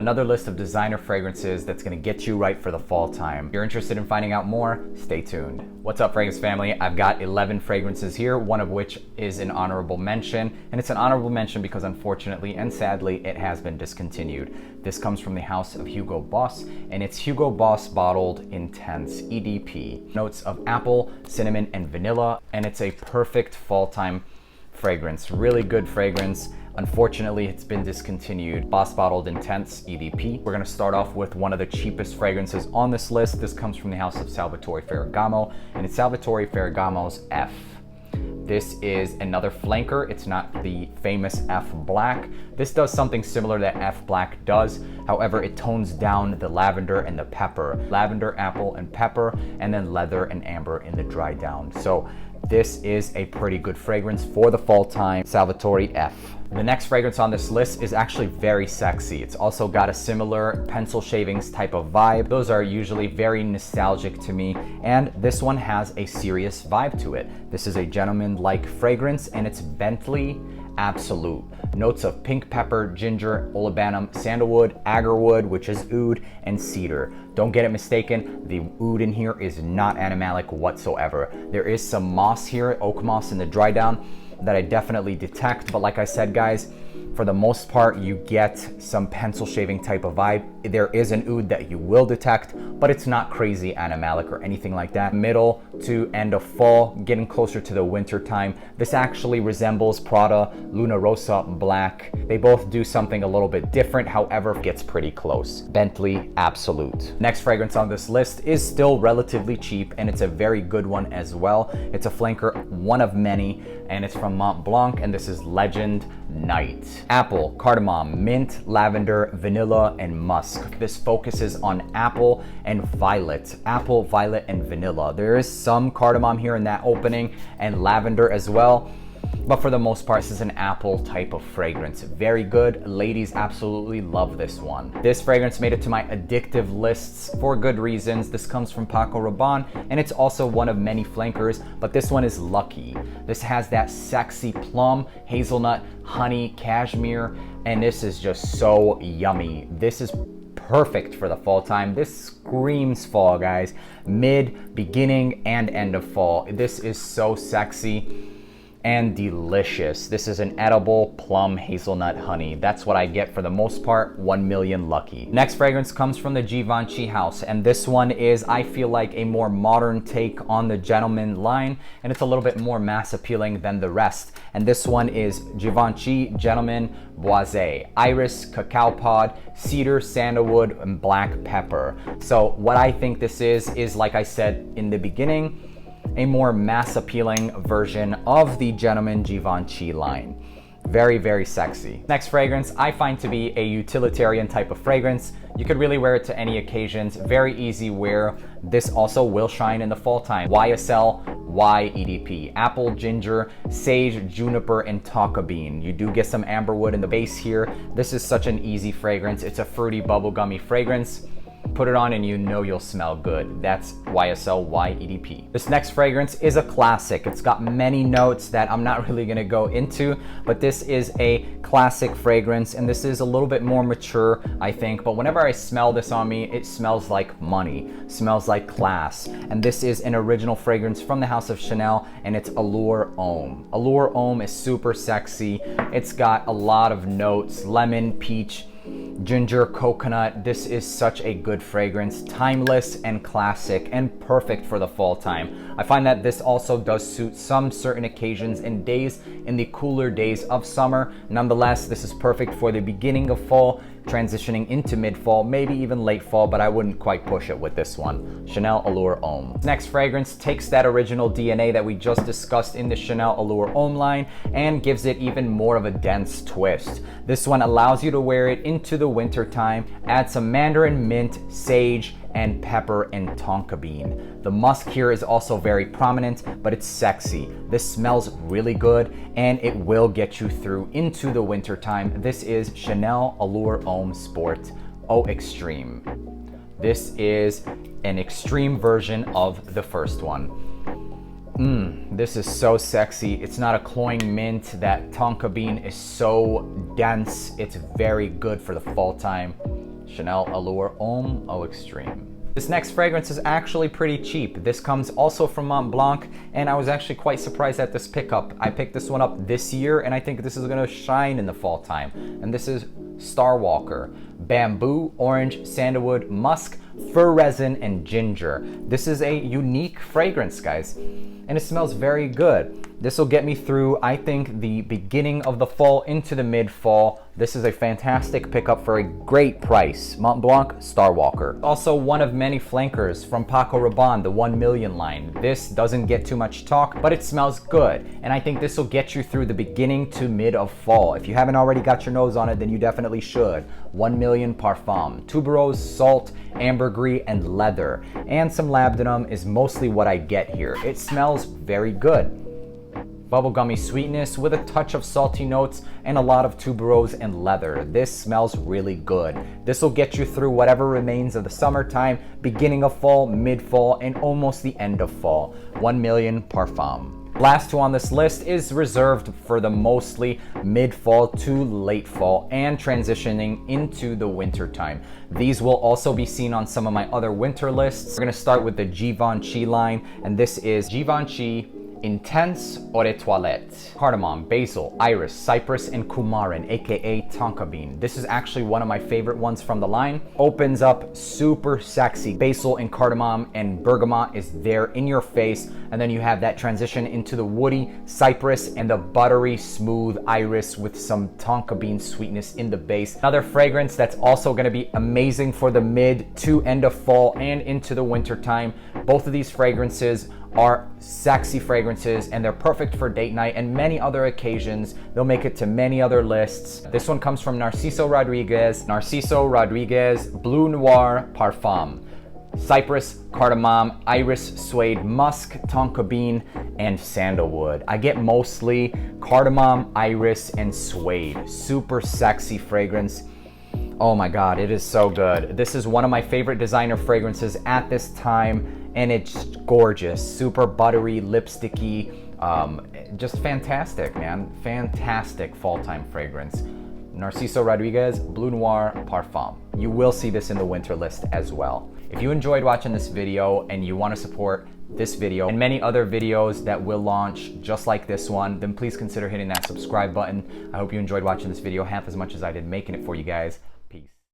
Another list of designer fragrances that's gonna get you right for the fall time. If you're interested in finding out more, stay tuned. What's up, fragrance family? I've got 11 fragrances here, one of which is an honorable mention, and it's an honorable mention because unfortunately and sadly, it has been discontinued. This comes from the house of Hugo Boss, and it's Hugo Boss Bottled Intense, EDP. Notes of apple, cinnamon, and vanilla, and it's a perfect fall time fragrance. Really good fragrance. Unfortunately, it's been discontinued. Boss Bottled Intense EDP. We're gonna start off with one of the cheapest fragrances on this list. This comes from the house of Salvatore Ferragamo, and it's Salvatore Ferragamo's F. This is another flanker. It's not the famous F Black. This does something similar that F Black does. However, it tones down the lavender and the pepper. Lavender, apple, and pepper, and then leather and amber in the dry down. So this is a pretty good fragrance for the fall time, Salvatore F. The next fragrance on this list is actually very sexy. It's also got a similar pencil shavings type of vibe. Those are usually very nostalgic to me, and this one has a serious vibe to it. This is a gentleman-like fragrance, and it's Bentley Absolute. Notes of pink pepper, ginger, olibanum, sandalwood, agarwood, which is oud, and cedar. Don't get it mistaken, the oud in here is not animalic whatsoever. There is some moss here, oak moss in the dry down, that I definitely detect, but like I said, guys, for the most part, you get some pencil shaving type of vibe. There is an oud that you will detect, but it's not crazy animalic or anything like that. Middle to end of fall, getting closer to the winter time. This actually resembles Prada Luna Rossa Black. They both do something a little bit different, however, gets pretty close. Bentley Absolute. Next fragrance on this list is still relatively cheap, and it's a very good one as well. It's a flanker, one of many, and it's from Mont Blanc, and this is Legend Night. Apple, cardamom, mint, lavender, vanilla, and musk. This focuses on apple and violet. Apple, violet, and vanilla. There is some cardamom here in that opening, and lavender as well. But for the most part, this is an apple type of fragrance. Very good. Ladies absolutely love this one. This fragrance made it to my addictive lists for good reasons. This comes from PACO RABANNE, and it's also one of many flankers, but this one is Lucky. This has that sexy plum, hazelnut, honey, cashmere, and this is just so yummy. This is perfect for the fall time. This screams fall, guys. Mid, beginning, and end of fall. This is so sexy and delicious. This is an edible plum hazelnut honey. That's what I get for the most part. 1 million Lucky. Next fragrance comes from the Givenchy house, and this one is, I feel like, a more modern take on the gentleman line, and it's a little bit more mass appealing than the rest. And this one is Givenchy Gentleman Boisee. Iris, cacao pod, cedar, sandalwood, and black pepper. So what I think this is like I said in the beginning, a more mass appealing version of the Gentleman Givenchy line. Very, very sexy. Next fragrance I find to be a utilitarian type of fragrance. You could really wear it to any occasions. Very easy wear. This also will shine in the fall time. YSL Y EDP. Apple, ginger, sage, juniper, and tonka bean. You do get some amberwood in the base here. This is such an easy fragrance. It's a fruity bubblegummy fragrance. Put it on and you know you'll smell good. That's YSL Y EDP. This next fragrance is a classic. It's got many notes that I'm not really gonna go into, but this is a classic fragrance, and this is a little bit more mature, I think, but whenever I smell this on me, it smells like money, smells like class. And this is an original fragrance from the house of Chanel, and it's Allure Homme. Allure Homme is super sexy. It's got a lot of notes, lemon, peach, ginger, coconut. This is such a good fragrance, timeless and classic and perfect for the fall time. I find that this also does suit some certain occasions and days in the cooler days of summer. Nonetheless, this is perfect for the beginning of fall, transitioning into mid-fall, maybe even late fall, but I wouldn't quite push it with this one. Chanel Allure Homme. Next fragrance takes that original DNA that we just discussed in the Chanel Allure Homme line and gives it even more of a dense twist. This one allows you to wear it into the winter time, add some mandarin, mint, sage, and pepper and tonka bean. The musk here is also very prominent, but it's sexy. This smells really good and it will get you through into the winter time. This is Chanel Allure Homme Sport Eau Extreme. This is an extreme version of the first one. This is so sexy. It's not a cloying mint. That tonka bean is so dense. It's very good for the fall time. Chanel Allure Homme Eau Extreme. This next fragrance is actually pretty cheap. This comes also from Mont Blanc, and I was actually quite surprised at this pickup. I picked this one up this year, and I think this is gonna shine in the fall time. And this is STARWALKER. Bamboo, orange, sandalwood, musk, fir resin, and ginger. This is a unique fragrance, guys, and it smells very good. This will get me through, I think, the beginning of the fall into the mid-fall. This is a fantastic pickup for a great price. Mont Blanc STARWALKER. Also one of many flankers from PACO RABANNE, the 1 million line. This doesn't get too much talk, but it smells good. And I think this will get you through the beginning to mid of fall. If you haven't already got your nose on it, then you definitely should. 1 million PARFUM. Tuberose, salt, ambergris, and leather. And some labdanum is mostly what I get here. It smells very good. Bubblegummy sweetness with a touch of salty notes and a lot of tuberose and leather. This smells really good. This will get you through whatever remains of the summertime, beginning of fall, mid-fall, and almost the end of fall. 1 million PARFUM. Last two on this list is reserved for the mostly mid-fall to late fall and transitioning into the winter time. These will also be seen on some of my other winter lists. We're gonna start with the GIVENCHY line, and this is GIVENCHY Intense Eau de Toilette. Cardamom, basil, iris, cypress, and coumarin, aka tonka bean. This is actually one of my favorite ones from the line. Opens up super sexy. Basil and cardamom and bergamot is there in your face, and then you have that transition into the woody cypress and the buttery smooth iris with some tonka bean sweetness in the base. Another fragrance that's also going to be amazing for the mid to end of fall and into the winter time. Both of these fragrances are sexy fragrances, and they're perfect for date night and many other occasions. They'll make it to many other lists. This one comes from Narciso Rodriguez. Narciso Rodriguez Bleu Noir Parfum. Cypress, cardamom, iris, suede, musk, tonka bean, and sandalwood. I get mostly cardamom, iris, and suede. Super sexy fragrance. Oh my God, it is so good. This is one of my favorite designer fragrances at this time, and it's gorgeous. Super buttery, lipsticky, just fantastic, man. Fantastic fall time fragrance. Narciso Rodriguez Bleu Noir Parfum. You will see this in the winter list as well. If you enjoyed watching this video and you want to support this video and many other videos that will launch just like this one, then please consider hitting that subscribe button. I hope you enjoyed watching this video half as much as I did making it for you guys.